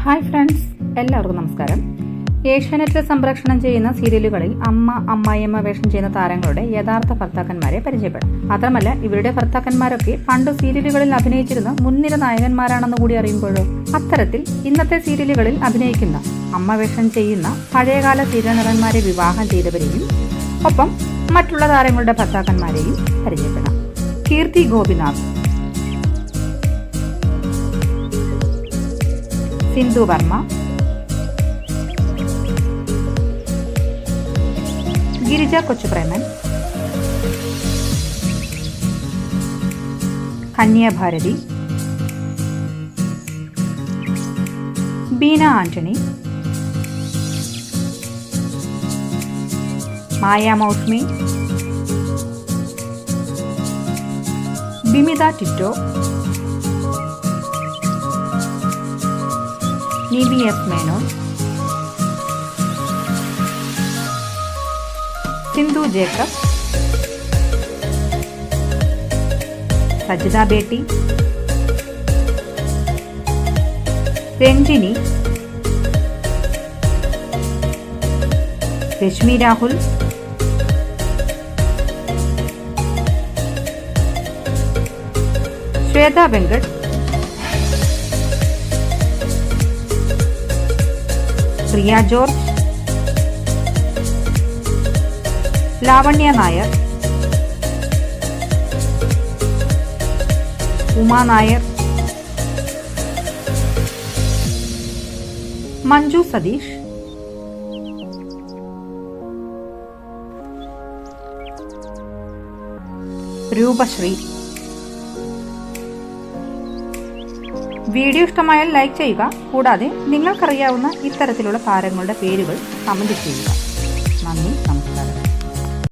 Hi friends, എല്ലാവർക്കും നമസ്കാരം. ഏഷ്യാനെറ്റിൽ സംപ്രേഷണം ചെയ്യുന്ന സീരിയലുകളിൽ അമ്മ, അമ്മായിയമ്മ വേഷം ചെയ്യുന്ന താരങ്ങളുടെ യഥാർത്ഥ ഭർത്താക്കന്മാരെ പരിചയപ്പെടാം. മാത്രമല്ല, ഇവരുടെ ഭർത്താക്കന്മാരൊക്കെ പണ്ട് സീരിയലുകളിൽ അഭിനയിച്ചിരുന്ന മുൻനിര നായകന്മാരാണെന്ന് കൂടി അറിയുമ്പോഴോ. അത്തരത്തിൽ ഇന്നത്തെ സീരിയലുകളിൽ അഭിനയിക്കുന്ന അമ്മ വേഷം ചെയ്യുന്ന പഴയകാല സീരിയൽ നടന്മാരെ വിവാഹം ചെയ്തവരെയും ഒപ്പം മറ്റുള്ള താരങ്ങളുടെ ഭർത്താക്കന്മാരെയും പരിചയപ്പെടാം. കീർത്തി ഗോപിനാഥ്, സിന്ധു വർമ്മ, ഗിരിജ കൊച്ചുപ്രേമൻ, കന്യാഭാരതി, ബീന ആന്റണി, മായ മൗസ്മി, ബിമിത ടിറ്റോ, നിവി എസ് മേനോൻ, സിന്ധു ജേക്കബ്, സജിത ബേട്ടി, രഞ്ജിനി, രശ്മി രാഹുൽ, ശ്വേത വെങ്കട്, പ്രിയ ജോർജ്, ലാവണ്യ നായർ, ഉമാ നായർ, മഞ്ജു സതീഷ്, രൂപശ്രീ. വീഡിയോ ഇഷ്ടമായാൽ ലൈക്ക് ചെയ്യുക. കൂടാതെ നിങ്ങൾക്കറിയാവുന്ന ഇത്തരത്തിലുള്ള താരങ്ങളുടെ പേരുകൾ കമന്റ് ചെയ്യുക. നന്ദി, നമസ്കാരം.